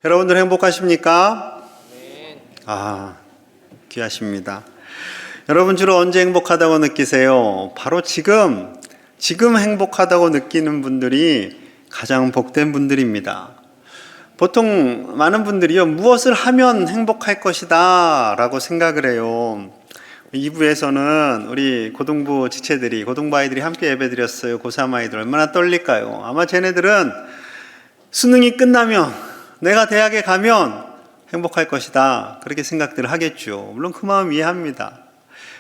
여러분들 행복하십니까? 네. 귀하십니다. 여러분 주로 언제 행복하다고 느끼세요? 바로 지금 행복하다고 느끼는 분들이 가장 복된 분들입니다. 보통 많은 분들이요, 무엇을 하면 행복할 것이다 라고 생각을 해요. 2부에서는 우리 고등부 지체들이, 고등부 아이들이 함께 예배드렸어요. 고3 아이들 얼마나 떨릴까요? 아마 쟤네들은 수능이 끝나면, 내가 대학에 가면 행복할 것이다, 그렇게 생각들을 하겠죠. 물론 그 마음 이해합니다.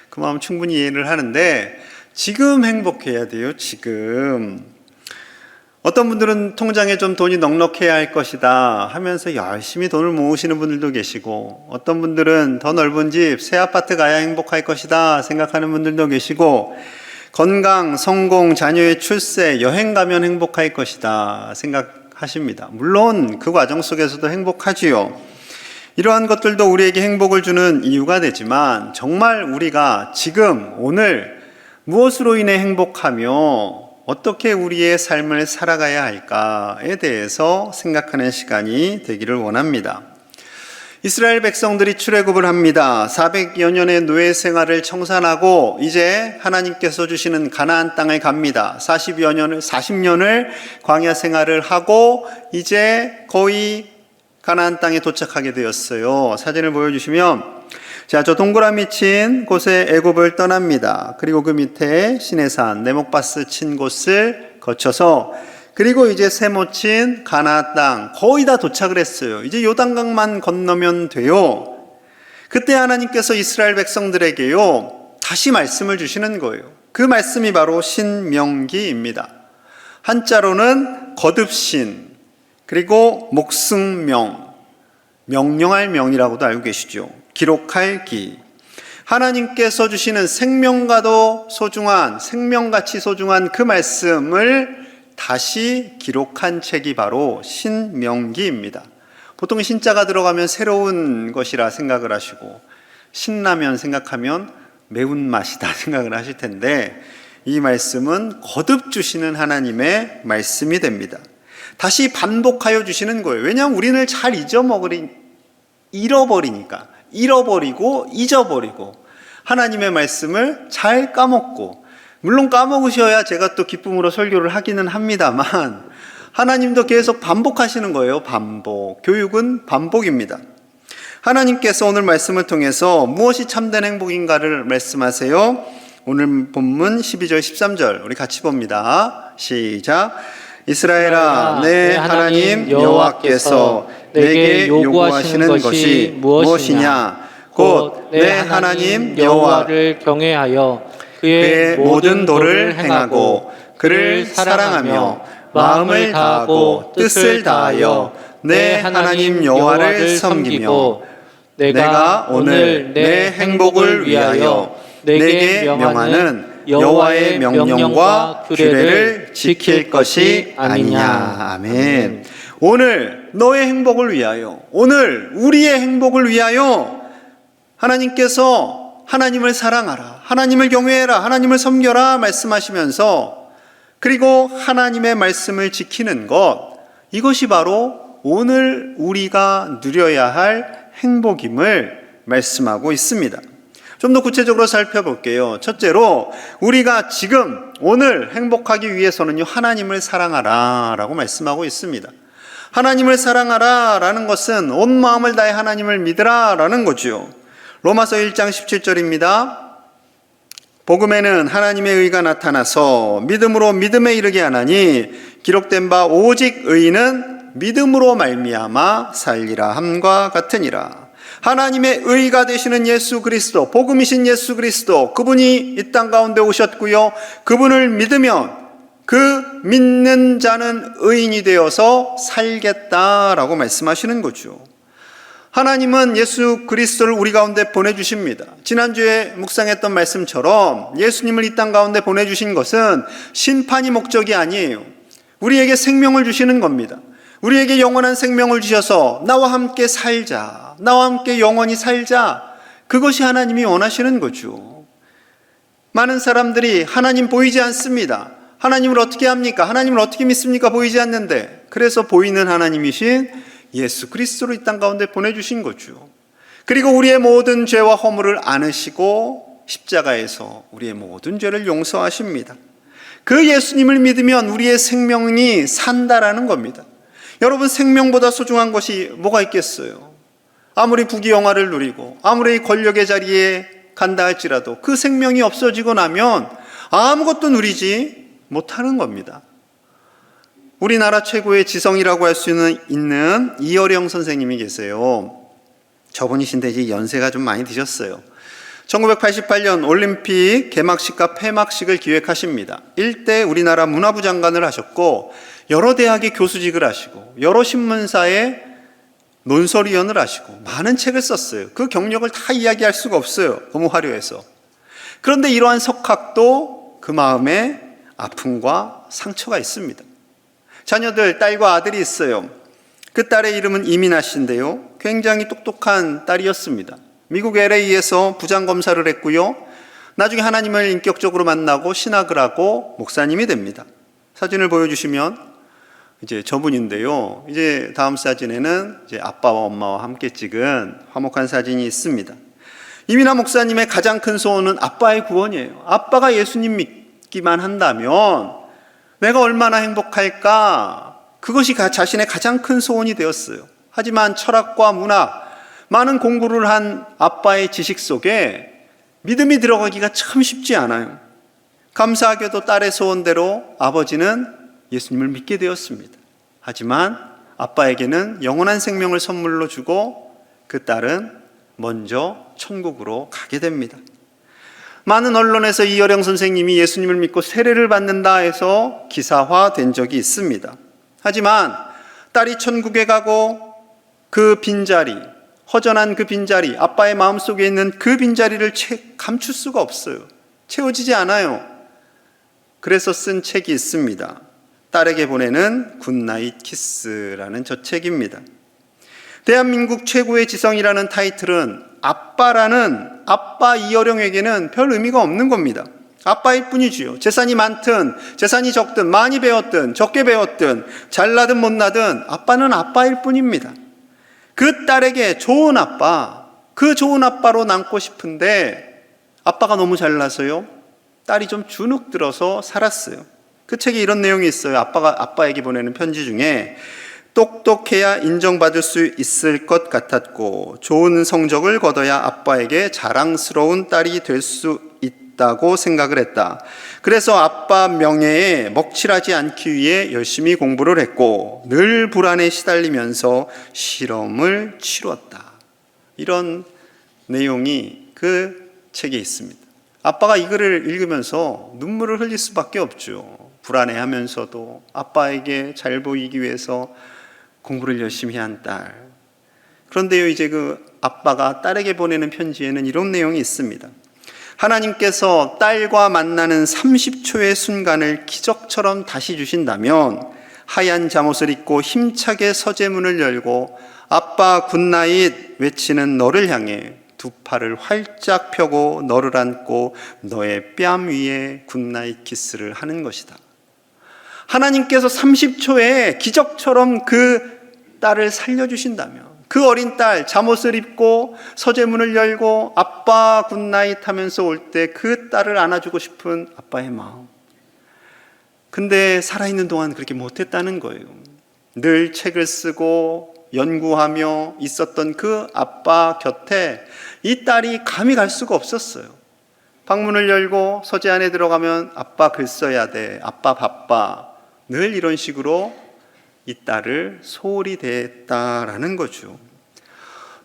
그 마음 충분히 이해를 하는데, 지금 행복해야 돼요. 지금. 어떤 분들은 통장에 좀 돈이 넉넉해야 할 것이다 하면서 열심히 돈을 모으시는 분들도 계시고, 어떤 분들은 더 넓은 집, 새 아파트 가야 행복할 것이다 생각하는 분들도 계시고, 건강, 성공, 자녀의 출세, 여행 가면 행복할 것이다 생각하십니다. 물론 그 과정 속에서도 행복하지요. 이러한 것들도 우리에게 행복을 주는 이유가 되지만, 정말 우리가 지금 오늘 무엇으로 인해 행복하며 어떻게 우리의 삶을 살아가야 할까에 대해서 생각하는 시간이 되기를 원합니다. 이스라엘 백성들이 출애굽을 합니다. 400여 년의 노예 생활을 청산하고 이제 하나님께서 주시는 가나안 땅에 갑니다. 40년을 광야 생활을 하고 이제 거의 가나안 땅에 도착하게 되었어요. 사진을 보여주시면, 자, 저 동그라미 친 곳에 애굽을 떠납니다. 그리고 그 밑에 시내산 네목바스 친 곳을 거쳐서, 그리고 이제 세모 친 가나안 땅 거의 다 도착을 했어요. 이제 요단강만 건너면 돼요. 그때 하나님께서 이스라엘 백성들에게요, 다시 말씀을 주시는 거예요. 그 말씀이 바로 신명기입니다. 한자로는 거듭신, 그리고 목승명, 명령할 명이라고도 알고 계시죠. 기록할 기. 하나님께서 주시는 생명같이 소중한 그 말씀을 다시 기록한 책이 바로 신명기입니다. 보통 신자가 들어가면 새로운 것이라 생각을 하시고, 신라면 생각하면 매운맛이다 생각을 하실 텐데, 이 말씀은 거듭 주시는 하나님의 말씀이 됩니다. 다시 반복하여 주시는 거예요. 왜냐하면 우리는 잘 잃어버리고 잊어버리고 하나님의 말씀을 잘 까먹고, 물론 까먹으셔야 제가 또 기쁨으로 설교를 하기는 합니다만, 하나님도 계속 반복하시는 거예요. 반복. 교육은 반복입니다. 하나님께서 오늘 말씀을 통해서 무엇이 참된 행복인가를 말씀하세요. 오늘 본문 12절 13절 우리 같이 봅니다. 시작. 이스라엘아, 내 하나님 여호와께서 내게 요구하시는 것이 무엇이냐? 곧 내 하나님 여호와를 경외하여 그의 모든 도를 행하고 그를 사랑하며 마음을 다하고 뜻을 다하여 내 하나님 여호와를 섬기며, 내가 오늘 내 행복을 위하여 내게 명하는 여호와의 명령과 규례를 지킬 것이 아니냐. 아멘. 오늘 너의 행복을 위하여, 오늘 우리의 행복을 위하여 하나님께서 하나님을 사랑하라, 하나님을 경외해라, 하나님을 섬겨라 말씀하시면서, 그리고 하나님의 말씀을 지키는 것, 이것이 바로 오늘 우리가 누려야 할 행복임을 말씀하고 있습니다. 좀 더 구체적으로 살펴볼게요. 첫째로, 우리가 지금 오늘 행복하기 위해서는요, 하나님을 사랑하라 라고 말씀하고 있습니다. 하나님을 사랑하라 라는 것은 온 마음을 다해 하나님을 믿으라 라는 거죠. 로마서 1장 17절입니다. 복음에는 하나님의 의가 나타나서 믿음으로 믿음에 이르게 하나니, 기록된 바 오직 의인은 믿음으로 말미암아 살리라 함과 같으니라. 하나님의 의가 되시는 예수 그리스도, 복음이신 예수 그리스도, 그분이 이 땅 가운데 오셨고요, 그분을 믿으면 그 믿는 자는 의인이 되어서 살겠다라고 말씀하시는 거죠. 하나님은 예수 그리스도를 우리 가운데 보내주십니다. 지난주에 묵상했던 말씀처럼 예수님을 이 땅 가운데 보내주신 것은 심판이 목적이 아니에요. 우리에게 생명을 주시는 겁니다. 우리에게 영원한 생명을 주셔서 나와 함께 살자, 나와 함께 영원히 살자, 그것이 하나님이 원하시는 거죠. 많은 사람들이 하나님 보이지 않습니다. 하나님을 어떻게 합니까? 하나님을 어떻게 믿습니까? 보이지 않는데. 그래서 보이는 하나님이신 예수 그리스도로 이 땅 가운데 보내주신 거죠. 그리고 우리의 모든 죄와 허물을 안으시고 십자가에서 우리의 모든 죄를 용서하십니다. 그 예수님을 믿으면 우리의 생명이 산다라는 겁니다. 여러분, 생명보다 소중한 것이 뭐가 있겠어요? 아무리 부귀영화를 누리고 아무리 권력의 자리에 간다 할지라도 그 생명이 없어지고 나면 아무것도 누리지 못하는 겁니다. 우리나라 최고의 지성이라고 할 수 있는 이어령 선생님이 계세요. 저분이신데 이제 연세가 좀 많이 드셨어요. 1988년 올림픽 개막식과 폐막식을 기획하십니다. 일대 우리나라 문화부 장관을 하셨고 여러 대학의 교수직을 하시고 여러 신문사의 논설위원을 하시고 많은 책을 썼어요. 그 경력을 다 이야기할 수가 없어요. 너무 화려해서. 그런데 이러한 석학도 그 마음에 아픔과 상처가 있습니다. 자녀들, 딸과 아들이 있어요. 그 딸의 이름은 이민아 씨인데요. 굉장히 똑똑한 딸이었습니다. 미국 LA에서 부장검사를 했고요. 나중에 하나님을 인격적으로 만나고 신학을 하고 목사님이 됩니다. 사진을 보여주시면 이제 저분인데요. 이제 다음 사진에는 이제 아빠와 엄마와 함께 찍은 화목한 사진이 있습니다. 이민아 목사님의 가장 큰 소원은 아빠의 구원이에요. 아빠가 예수님 믿기만 한다면 내가 얼마나 행복할까? 그것이 자신의 가장 큰 소원이 되었어요. 하지만 철학과 문학, 많은 공부를 한 아빠의 지식 속에 믿음이 들어가기가 참 쉽지 않아요. 감사하게도 딸의 소원대로 아버지는 예수님을 믿게 되었습니다. 하지만 아빠에게는 영원한 생명을 선물로 주고 그 딸은 먼저 천국으로 가게 됩니다. 많은 언론에서 이어령 선생님이 예수님을 믿고 세례를 받는다 해서 기사화된 적이 있습니다. 하지만 딸이 천국에 가고 그 빈자리, 허전한 그 빈자리, 아빠의 마음속에 있는 그 빈자리를 감출 수가 없어요. 채워지지 않아요. 그래서 쓴 책이 있습니다. 딸에게 보내는 굿나잇 키스라는 저 책입니다. 대한민국 최고의 지성이라는 타이틀은 아빠 이어령에게는 별 의미가 없는 겁니다. 아빠일 뿐이지요. 재산이 많든 재산이 적든 많이 배웠든 적게 배웠든 잘나든 못나든 아빠는 아빠일 뿐입니다. 그 딸에게 좋은 아빠, 그 좋은 아빠로 남고 싶은데 아빠가 너무 잘나서요. 딸이 좀 주눅 들어서 살았어요. 그 책에 이런 내용이 있어요. 아빠가 아빠에게 보내는 편지 중에 똑똑해야 인정받을 수 있을 것 같았고 좋은 성적을 거둬야 아빠에게 자랑스러운 딸이 될 수 있다고 생각을 했다. 그래서 아빠 명예에 먹칠하지 않기 위해 열심히 공부를 했고 늘 불안에 시달리면서 실험을 치렀다. 이런 내용이 그 책에 있습니다. 아빠가 이 글을 읽으면서 눈물을 흘릴 수밖에 없죠. 불안해하면서도 아빠에게 잘 보이기 위해서 공부를 열심히 한 딸. 그런데요, 이제 그 아빠가 딸에게 보내는 편지에는 이런 내용이 있습니다. 하나님께서 딸과 만나는 30초의 순간을 기적처럼 다시 주신다면 하얀 잠옷을 입고 힘차게 서재문을 열고 아빠 굿나잇 외치는 너를 향해 두 팔을 활짝 펴고 너를 안고 너의 뺨 위에 굿나잇 키스를 하는 것이다. 하나님께서 30초에 기적처럼 그 딸을 살려주신다면 그 어린 딸 잠옷을 입고 서재문을 열고 아빠 굿나잇 하면서 올 때 그 딸을 안아주고 싶은 아빠의 마음. 근데 살아있는 동안 그렇게 못했다는 거예요. 늘 책을 쓰고 연구하며 있었던 그 아빠 곁에 이 딸이 감히 갈 수가 없었어요. 방문을 열고 서재 안에 들어가면 아빠 글 써야 돼, 아빠 바빠, 늘 이런 식으로 이 딸을 소홀히 대했다라는 거죠.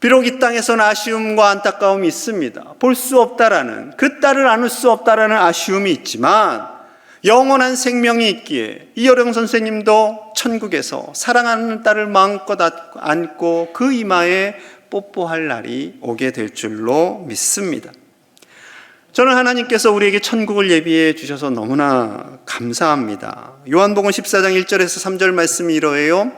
비록 이 땅에서는 아쉬움과 안타까움이 있습니다. 볼 수 없다라는, 그 딸을 안을 수 없다라는 아쉬움이 있지만 영원한 생명이 있기에 이어령 선생님도 천국에서 사랑하는 딸을 마음껏 안고 그 이마에 뽀뽀할 날이 오게 될 줄로 믿습니다. 저는 하나님께서 우리에게 천국을 예비해 주셔서 너무나 감사합니다. 요한복음 14장 1절에서 3절 말씀이 이러해요.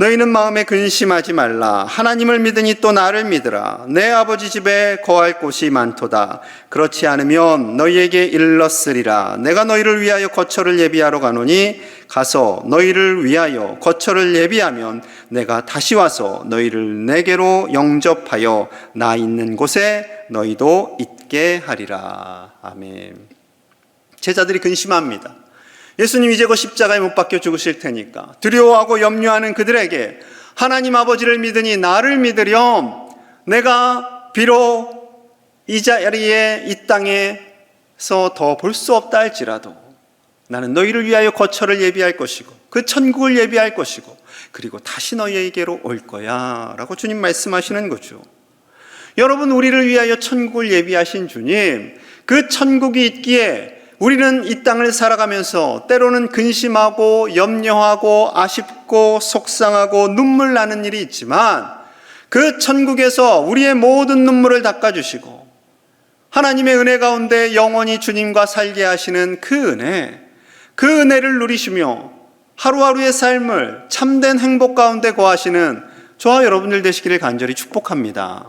너희는 마음에 근심하지 말라. 하나님을 믿으니 또 나를 믿으라. 내 아버지 집에 거할 곳이 많도다. 그렇지 않으면 너희에게 일렀으리라. 내가 너희를 위하여 거처를 예비하러 가노니 가서 너희를 위하여 거처를 예비하면 내가 다시 와서 너희를 내게로 영접하여 나 있는 곳에 너희도 있게 하리라. 아멘. 제자들이 근심합니다. 예수님 이제 곧 십자가에 못 박혀 죽으실 테니까 두려워하고 염려하는 그들에게 하나님 아버지를 믿으니 나를 믿으렴. 내가 비록 이 자리에 이 땅에서 더 볼 수 없다 할지라도 나는 너희를 위하여 거처를 예비할 것이고 그 천국을 예비할 것이고 그리고 다시 너희에게로 올 거야 라고 주님 말씀하시는 거죠. 여러분, 우리를 위하여 천국을 예비하신 주님, 그 천국이 있기에 우리는 이 땅을 살아가면서 때로는 근심하고 염려하고 아쉽고 속상하고 눈물 나는 일이 있지만 그 천국에서 우리의 모든 눈물을 닦아주시고 하나님의 은혜 가운데 영원히 주님과 살게 하시는 그 은혜를 누리시며 하루하루의 삶을 참된 행복 가운데 거하시는 저와 여러분들 되시기를 간절히 축복합니다.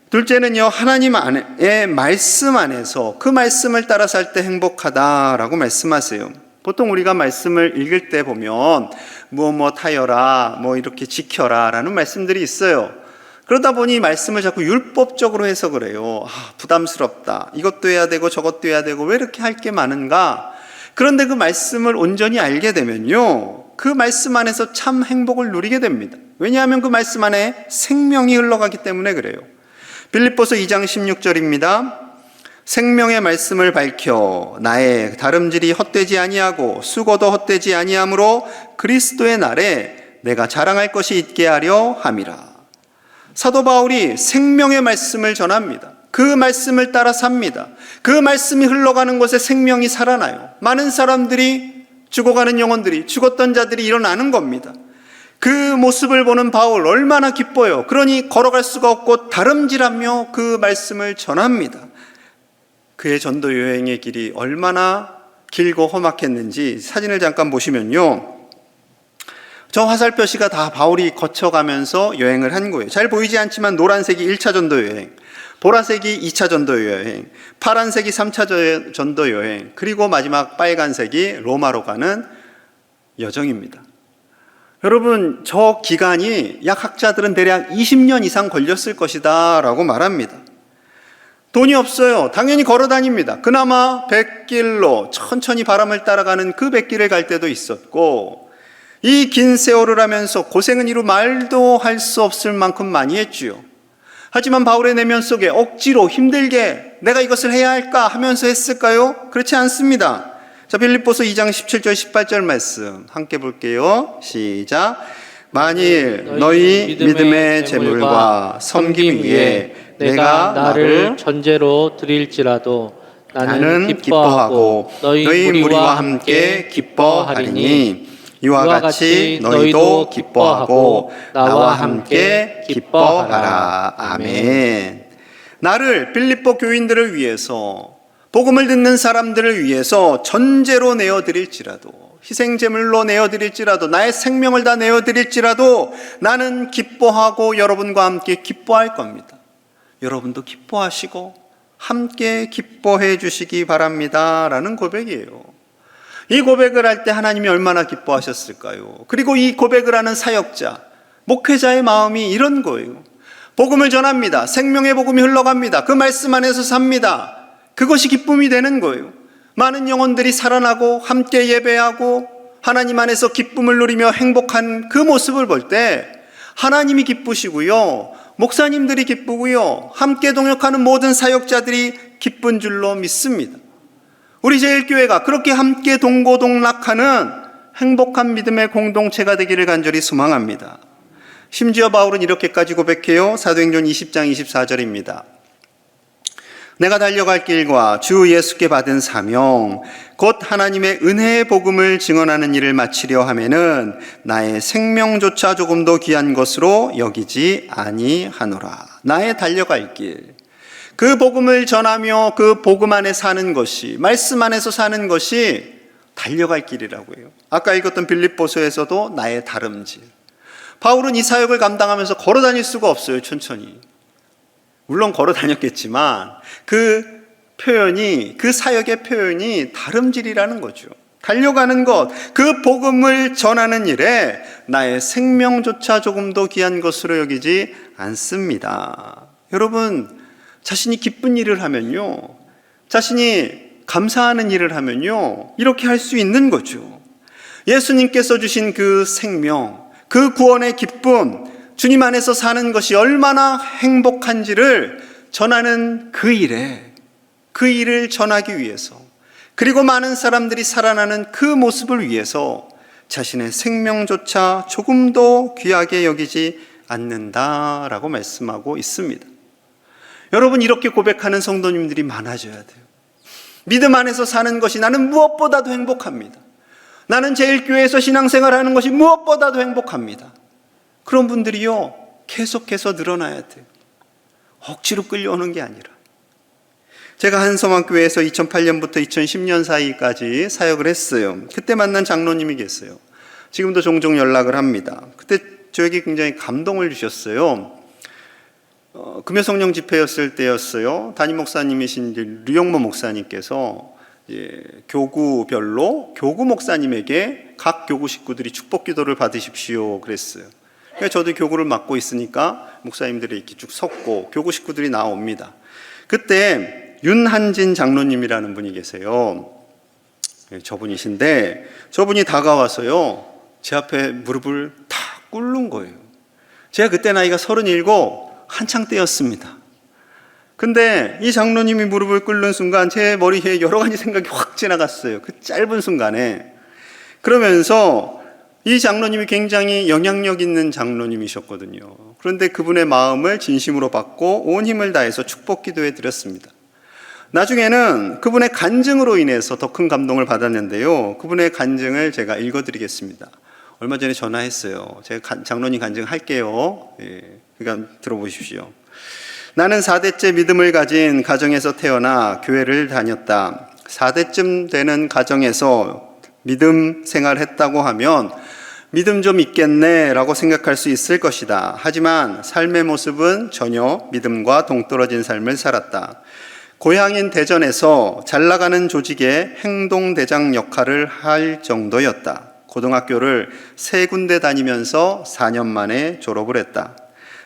둘째는요, 하나님의 말씀 안에서 그 말씀을 따라 살 때 행복하다라고 말씀하세요. 보통 우리가 말씀을 읽을 때 보면 무엇 하여라, 이렇게 지켜라 라는 말씀들이 있어요. 그러다 보니 말씀을 자꾸 율법적으로 해석을 해요. 부담스럽다, 이것도 해야 되고 저것도 해야 되고 왜 이렇게 할 게 많은가. 그런데 그 말씀을 온전히 알게 되면요, 그 말씀 안에서 참 행복을 누리게 됩니다. 왜냐하면 그 말씀 안에 생명이 흘러가기 때문에 그래요. 빌립보서 2장 16절입니다. 생명의 말씀을 밝혀 나의 다름질이 헛되지 아니하고 수고도 헛되지 아니하므로 그리스도의 날에 내가 자랑할 것이 있게 하려 함이라. 사도 바울이 생명의 말씀을 전합니다. 그 말씀을 따라 삽니다. 그 말씀이 흘러가는 곳에 생명이 살아나요. 많은 사람들이, 죽어가는 영혼들이, 죽었던 자들이 일어나는 겁니다. 그 모습을 보는 바울 얼마나 기뻐요. 그러니 걸어갈 수가 없고 다름질하며 그 말씀을 전합니다. 그의 전도 여행의 길이 얼마나 길고 험악했는지 사진을 잠깐 보시면요, 저 화살표시가 다 바울이 거쳐가면서 여행을 한 거예요. 잘 보이지 않지만 노란색이 1차 전도 여행, 보라색이 2차 전도 여행, 파란색이 3차 전도 여행, 그리고 마지막 빨간색이 로마로 가는 여정입니다. 여러분, 저 기간이 약 학자들은 대략 20년 이상 걸렸을 것이다 라고 말합니다. 돈이 없어요. 당연히 걸어 다닙니다. 그나마 백길로 천천히 바람을 따라가는 그 백길을 갈 때도 있었고, 이 긴 세월을 하면서 고생은 이루 말도 할 수 없을 만큼 많이 했지요. 하지만 바울의 내면 속에 억지로 힘들게 내가 이것을 해야 할까 하면서 했을까요? 그렇지 않습니다. 자, 빌립보서 2장 17절 18절 말씀 함께 볼게요. 시작. 만일 너희 믿음의 재물과 섬김 위에 내가 나를 전제로 드릴지라도 나는 기뻐하고 너희 무리와 함께 기뻐하리니 이와 같이 너희도 기뻐하고 나와 함께 기뻐하라. 아멘. 나를 빌립보 교인들을 위해서, 복음을 듣는 사람들을 위해서 전제로 내어드릴지라도, 희생제물로 내어드릴지라도, 나의 생명을 다 내어드릴지라도 나는 기뻐하고 여러분과 함께 기뻐할 겁니다. 여러분도 기뻐하시고 함께 기뻐해 주시기 바랍니다 라는 고백이에요. 이 고백을 할 때 하나님이 얼마나 기뻐하셨을까요? 그리고 이 고백을 하는 사역자, 목회자의 마음이 이런 거예요. 복음을 전합니다. 생명의 복음이 흘러갑니다. 그 말씀 안에서 삽니다. 그것이 기쁨이 되는 거예요. 많은 영혼들이 살아나고 함께 예배하고 하나님 안에서 기쁨을 누리며 행복한 그 모습을 볼 때 하나님이 기쁘시고요, 목사님들이 기쁘고요, 함께 동역하는 모든 사역자들이 기쁜 줄로 믿습니다. 우리 제일교회가 그렇게 함께 동고동락하는 행복한 믿음의 공동체가 되기를 간절히 소망합니다. 심지어 바울은 이렇게까지 고백해요. 사도행전 20장 24절입니다. 내가 달려갈 길과 주 예수께 받은 사명 곧 하나님의 은혜의 복음을 증언하는 일을 마치려 하면은 나의 생명조차 조금도 귀한 것으로 여기지 아니하노라. 나의 달려갈 길, 그 복음을 전하며 그 복음 안에 사는 것이, 말씀 안에서 사는 것이 달려갈 길이라고 해요. 아까 읽었던 빌립보서에서도 나의 다름질, 바울은 이 사역을 감당하면서 걸어 다닐 수가 없어요. 천천히. 물론 걸어 다녔겠지만 그 표현이, 그 사역의 표현이 다름질이라는 거죠. 달려가는 것, 그 복음을 전하는 일에 나의 생명조차 조금도 귀한 것으로 여기지 않습니다. 여러분, 자신이 기쁜 일을 하면요, 자신이 감사하는 일을 하면요, 이렇게 할 수 있는 거죠. 예수님께서 주신 그 생명, 그 구원의 기쁨, 주님 안에서 사는 것이 얼마나 행복한지를 전하는 그 일에, 그 일을 전하기 위해서, 그리고 많은 사람들이 살아나는 그 모습을 위해서 자신의 생명조차 조금도 귀하게 여기지 않는다라고 말씀하고 있습니다. 여러분, 이렇게 고백하는 성도님들이 많아져야 돼요. 믿음 안에서 사는 것이 나는 무엇보다도 행복합니다. 나는 제일교회에서 신앙생활하는 것이 무엇보다도 행복합니다. 그런 분들이요, 계속해서 늘어나야 돼요. 억지로 끌려오는 게 아니라. 제가 한서만교회에서 2008년부터 2010년 사이까지 사역을 했어요. 그때 만난 장로님이 계세요. 지금도 종종 연락을 합니다. 그때 저에게 굉장히 감동을 주셨어요. 금요성령 집회였을 때였어요. 담임 목사님이신 류영모 목사님께서 교구별로 교구 목사님에게 각 교구 식구들이 축복 기도를 받으십시오 그랬어요. 그러니까 저도 교구를 맡고 있으니까 목사님들이 이렇게 쭉 섰고 교구 식구들이 나옵니다. 그때 윤한진 장로님이라는 분이 계세요. 저분이신데, 저분이 다가와서요, 제 앞에 무릎을 탁 꿇는 거예요. 제가 그때 나이가 37, 한창 때였습니다. 근데 이 장로님이 무릎을 꿇는 순간 제 머리에 여러 가지 생각이 확 지나갔어요. 그 짧은 순간에. 그러면서 이 장로님이 굉장히 영향력 있는 장로님이셨거든요. 그런데 그분의 마음을 진심으로 받고 온 힘을 다해서 축복 기도해 드렸습니다. 나중에는 그분의 간증으로 인해서 더 큰 감동을 받았는데요. 그분의 간증을 제가 읽어드리겠습니다. 얼마 전에 전화했어요. 제가 장로님 간증 할게요. 그러니까 들어보십시오. 나는 4대째 믿음을 가진 가정에서 태어나 교회를 다녔다. 4대쯤 되는 가정에서 믿음 생활했다고 하면 믿음 좀 있겠네 라고 생각할 수 있을 것이다. 하지만 삶의 모습은 전혀 믿음과 동떨어진 삶을 살았다. 고향인 대전에서 잘 나가는 조직의 행동대장 역할을 할 정도였다. 고등학교를 3군데 다니면서 4년 만에 졸업을 했다.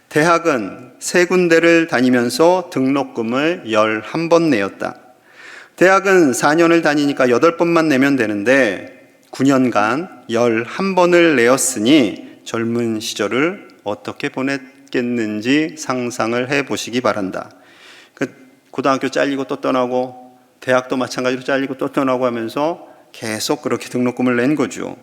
대학은 3군데를 다니면서 등록금을 11번 내었다. 대학은 4년을 다니니까 8번만 내면 되는데 9년간 11번을 내었으니 젊은 시절을 어떻게 보냈겠는지 상상을 해보시기 바란다. 고등학교 잘리고 또 떠나고 대학도 마찬가지로 잘리고 또 떠나고 하면서 계속 그렇게 등록금을 낸 거죠.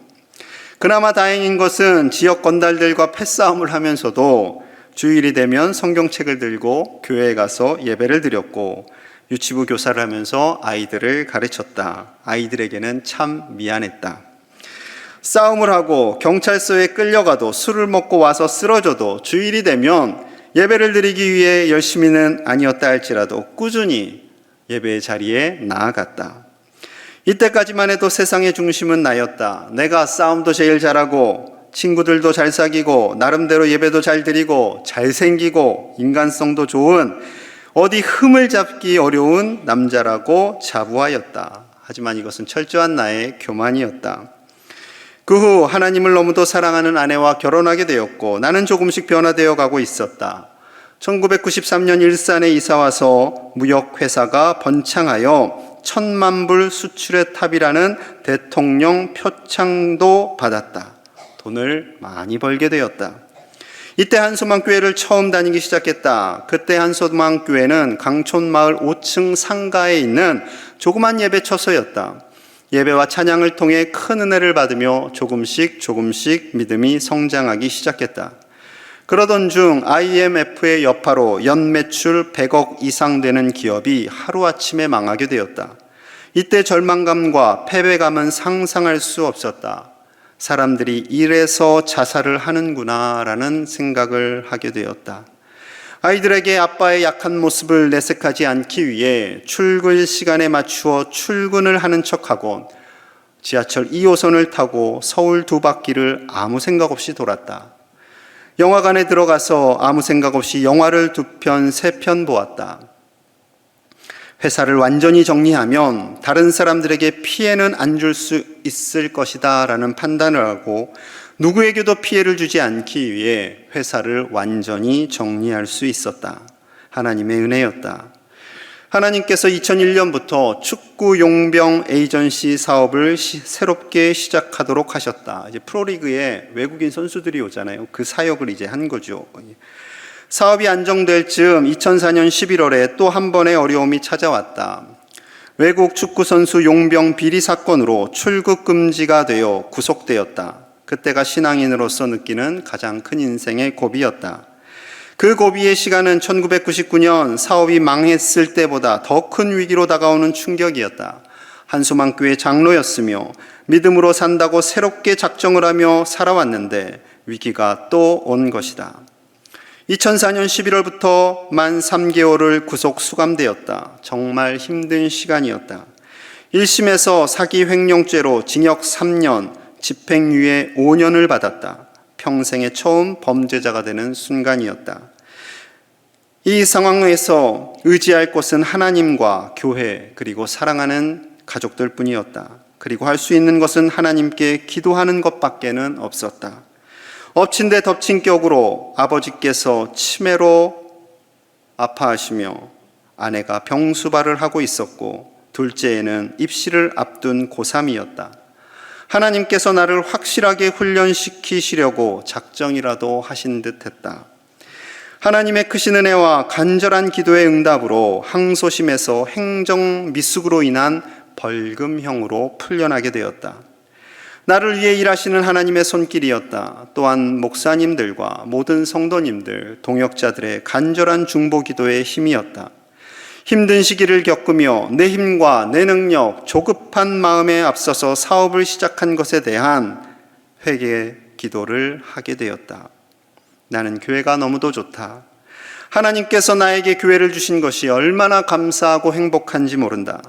그나마 다행인 것은 지역 건달들과 패싸움을 하면서도 주일이 되면 성경책을 들고 교회에 가서 예배를 드렸고 유치부 교사를 하면서 아이들을 가르쳤다. 아이들에게는 참 미안했다. 싸움을 하고 경찰서에 끌려가도 술을 먹고 와서 쓰러져도 주일이 되면 예배를 드리기 위해 열심히는 아니었다 할지라도 꾸준히 예배의 자리에 나아갔다. 이때까지만 해도 세상의 중심은 나였다. 내가 싸움도 제일 잘하고 친구들도 잘 사귀고 나름대로 예배도 잘 드리고 잘생기고 인간성도 좋은 어디 흠을 잡기 어려운 남자라고 자부하였다. 하지만 이것은 철저한 나의 교만이었다. 그 후 하나님을 너무도 사랑하는 아내와 결혼하게 되었고 나는 조금씩 변화되어 가고 있었다. 1993년 일산에 이사와서 무역회사가 번창하여 1,000만 불 수출의 탑이라는 대통령 표창도 받았다. 돈을 많이 벌게 되었다. 이때 한소망교회를 처음 다니기 시작했다. 그때 한소망교회는 강촌마을 5층 상가에 있는 조그만 예배처소였다. 예배와 찬양을 통해 큰 은혜를 받으며 조금씩 믿음이 성장하기 시작했다. 그러던 중 IMF의 여파로 연매출 100억 이상 되는 기업이 하루아침에 망하게 되었다. 이때 절망감과 패배감은 상상할 수 없었다. 사람들이 이래서 자살을 하는구나라는 생각을 하게 되었다. 아이들에게 아빠의 약한 모습을 내색하지 않기 위해 출근 시간에 맞추어 출근을 하는 척하고 지하철 2호선을 타고 서울 2바퀴를 아무 생각 없이 돌았다. 영화관에 들어가서 아무 생각 없이 영화를 2편, 3편 보았다. 회사를 완전히 정리하면 다른 사람들에게 피해는 안 줄 수 있을 것이다 라는 판단을 하고 누구에게도 피해를 주지 않기 위해 회사를 완전히 정리할 수 있었다. 하나님의 은혜였다. 하나님께서 2001년부터 축구 용병 에이전시 사업을 새롭게 시작하도록 하셨다. 이제 프로리그에 외국인 선수들이 오잖아요. 그 사역을 이제 한 거죠. 사업이 안정될 즈음 2004년 11월에 또 한 번의 어려움이 찾아왔다. 외국 축구 선수 용병 비리 사건으로 출국 금지가 되어 구속되었다. 그때가 신앙인으로서 느끼는 가장 큰 인생의 고비였다. 그 고비의 시간은 1999년 사업이 망했을 때보다 더 큰 위기로 다가오는 충격이었다. 한수망교회 장로였으며 믿음으로 산다고 새롭게 작정을 하며 살아왔는데 위기가 또 온 것이다. 2004년 11월부터 만 3개월을 구속 수감되었다. 정말 힘든 시간이었다. 1심에서 사기 횡령죄로 징역 3년, 집행유예 5년을 받았다. 평생에 처음 범죄자가 되는 순간이었다. 이 상황에서 의지할 곳은 하나님과 교회 그리고 사랑하는 가족들 뿐이었다. 그리고 할 수 있는 것은 하나님께 기도하는 것밖에는 없었다. 엎친 데 덮친 격으로 아버지께서 치매로 아파하시며 아내가 병수발을 하고 있었고 둘째에는 입시를 앞둔 고3이었다. 하나님께서 나를 확실하게 훈련시키시려고 작정이라도 하신 듯 했다. 하나님의 크신 은혜와 간절한 기도의 응답으로 항소심에서 행정 미숙으로 인한 벌금형으로 풀려나게 되었다. 나를 위해 일하시는 하나님의 손길이었다. 또한 목사님들과 모든 성도님들, 동역자들의 간절한 중보 기도의 힘이었다. 힘든 시기를 겪으며 내 힘과 내 능력, 조급한 마음에 앞서서 사업을 시작한 것에 대한 회개 기도를 하게 되었다. 나는 교회가 너무도 좋다. 하나님께서 나에게 교회를 주신 것이 얼마나 감사하고 행복한지 모른다.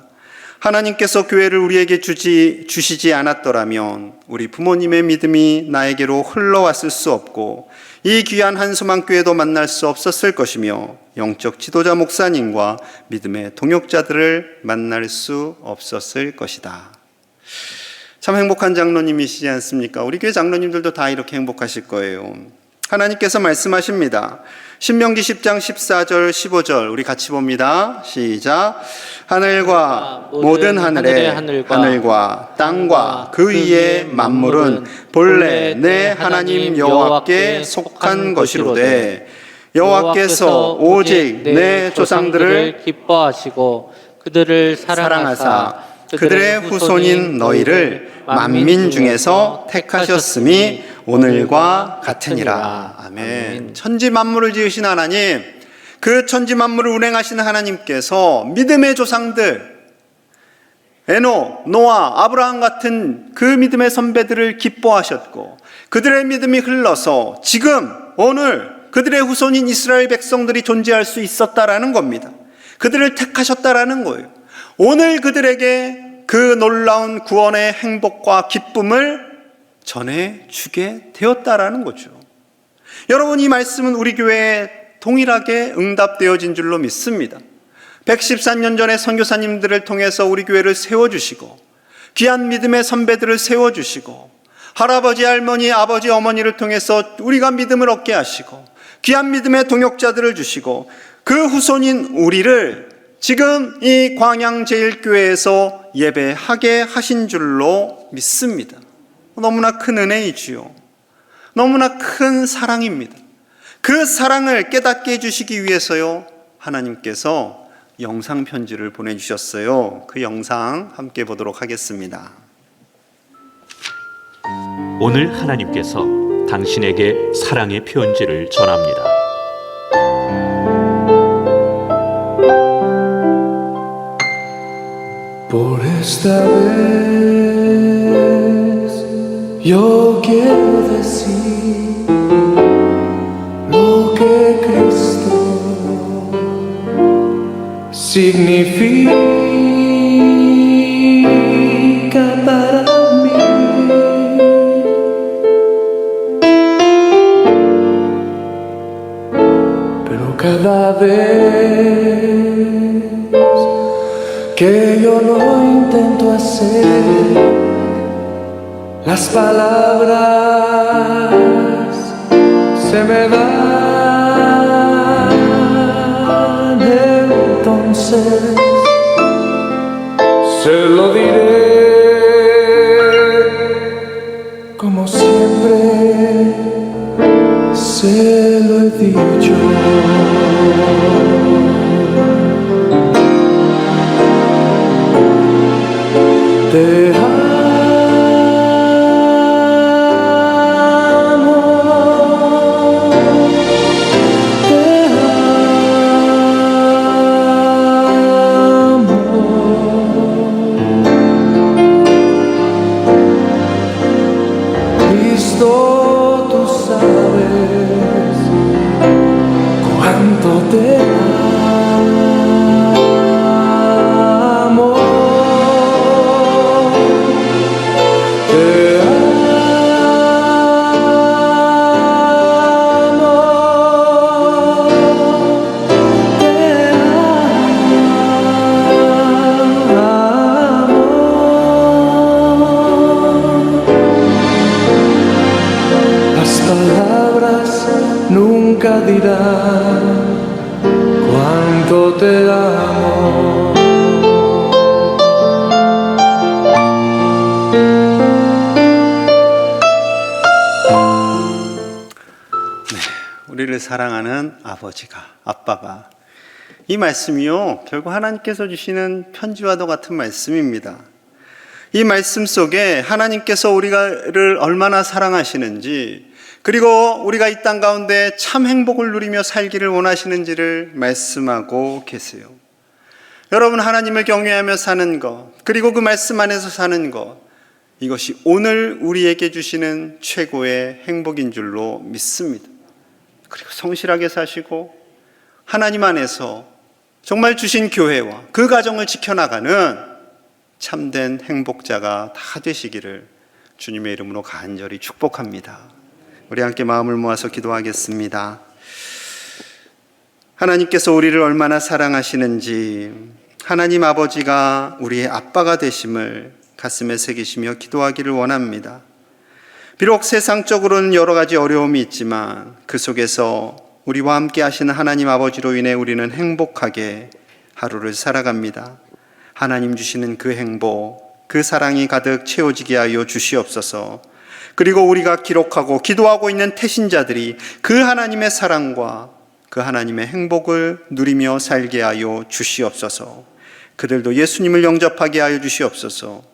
하나님께서 교회를 우리에게 주시지 않았더라면 우리 부모님의 믿음이 나에게로 흘러왔을 수 없고 이 귀한 한수망교회도 만날 수 없었을 것이며 영적 지도자 목사님과 믿음의 동역자들을 만날 수 없었을 것이다. 참 행복한 장로님이시지 않습니까? 우리 교회 장로님들도 다 이렇게 행복하실 거예요. 하나님께서 말씀하십니다. 신명기 10장 14절 15절 우리 같이 봅니다. 시작. 하늘과 모든 하늘과 땅과 그 위의 만물은 본래 내 하나님 여호와께 속한 것이로되 여호와께서 오직 내 조상들을 기뻐하시고 그들을 사랑하사 그들의 후손인 너희를 만민 중에서 택하셨음이 오늘과 같으니라. 아멘. 천지 만물을 지으신 하나님, 그 천지 만물을 운행하시는 하나님께서 믿음의 조상들 에녹, 노아, 아브라함 같은 그 믿음의 선배들을 기뻐하셨고 그들의 믿음이 흘러서 지금 오늘 그들의 후손인 이스라엘 백성들이 존재할 수 있었다라는 겁니다. 그들을 택하셨다라는 거예요. 오늘 그들에게 그 놀라운 구원의 행복과 기쁨을 전해주게 되었다라는 거죠. 여러분, 이 말씀은 우리 교회에 동일하게 응답되어진 줄로 믿습니다. 114년 전에 선교사님들을 통해서 우리 교회를 세워주시고 귀한 믿음의 선배들을 세워주시고 할아버지, 할머니, 아버지, 어머니를 통해서 우리가 믿음을 얻게 하시고 귀한 믿음의 동역자들을 주시고 그 후손인 우리를 지금 이 광양제일교회에서 예배하게 하신 줄로 믿습니다. 너무나 큰 은혜이지요. 너무나 큰 사랑입니다. 그 사랑을 깨닫게 해주시기 위해서요, 하나님께서 영상 편지를 보내주셨어요. 그 영상 함께 보도록 하겠습니다. 오늘 하나님께서 당신에게 사랑의 편지를 전합니다. Por esta vez yo quiero decir lo que Cristo significa para mí. cada vez que yo lo intento hacer, las palabras se me van, entonces se lo diré como siempre se lo he dicho. Te amo, te amo. Cristo, tú sabes cuánto te amo. Te Las palabras nunca dirán cuánto te amo. 우리를 사랑하는 아빠가 이 말씀이요 결국 하나님께서 주시는 편지와도 같은 말씀입니다. 이 말씀 속에 하나님께서 우리를 얼마나 사랑하시는지, 그리고 우리가 이 땅 가운데 참 행복을 누리며 살기를 원하시는지를 말씀하고 계세요. 여러분, 하나님을 경외하며 사는 것, 그리고 그 말씀 안에서 사는 것, 이것이 오늘 우리에게 주시는 최고의 행복인 줄로 믿습니다. 그리고 성실하게 사시고 하나님 안에서 정말 주신 교회와 그 가정을 지켜나가는 참된 행복자가 다 되시기를 주님의 이름으로 간절히 축복합니다. 우리 함께 마음을 모아서 기도하겠습니다. 하나님께서 우리를 얼마나 사랑하시는지, 하나님 아버지가 우리의 아빠가 되심을 가슴에 새기시며 기도하기를 원합니다. 비록 세상적으로는 여러 가지 어려움이 있지만 그 속에서 우리와 함께 하시는 하나님 아버지로 인해 우리는 행복하게 하루를 살아갑니다. 하나님 주시는 그 행복, 그 사랑이 가득 채워지게 하여 주시옵소서. 그리고 우리가 기록하고 기도하고 있는 태신자들이 그 하나님의 사랑과 그 하나님의 행복을 누리며 살게 하여 주시옵소서. 그들도 예수님을 영접하게 하여 주시옵소서.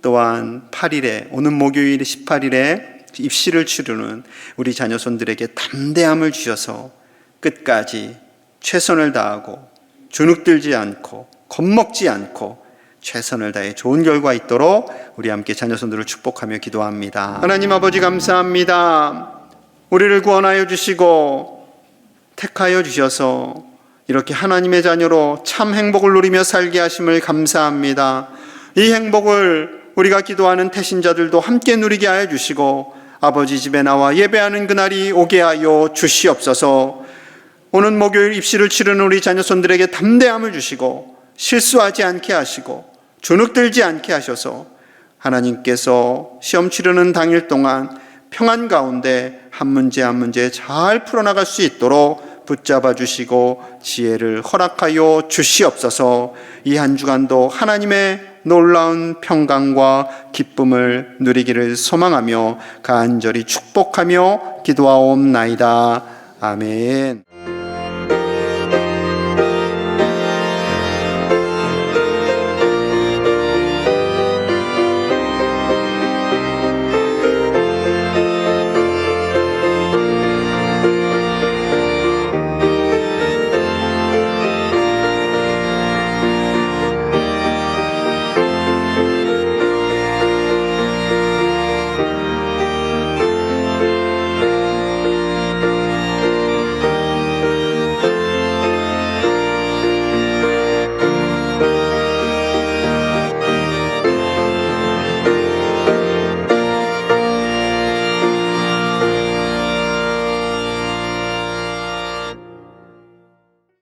또한 8일에, 오는 목요일 18일에 입시를 치르는 우리 자녀손들에게 담대함을 주셔서 끝까지 최선을 다하고 주눅들지 않고 겁먹지 않고 최선을 다해 좋은 결과 있도록 우리 함께 자녀손들을 축복하며 기도합니다. 하나님 아버지, 감사합니다. 우리를 구원하여 주시고 택하여 주셔서 이렇게 하나님의 자녀로 참 행복을 누리며 살게 하심을 감사합니다. 이 행복을 우리가 기도하는 태신자들도 함께 누리게 하여 주시고 아버지 집에 나와 예배하는 그날이 오게 하여 주시옵소서. 오는 목요일 입시를 치르는 우리 자녀손들에게 담대함을 주시고 실수하지 않게 하시고 주눅들지 않게 하셔서 하나님께서 시험 치르는 당일 동안 평안 가운데 한 문제 한 문제 잘 풀어나갈 수 있도록 붙잡아 주시고 지혜를 허락하여 주시옵소서. 이 한 주간도 하나님의 놀라운 평강과 기쁨을 누리기를 소망하며 간절히 축복하며 기도하옵나이다. 아멘.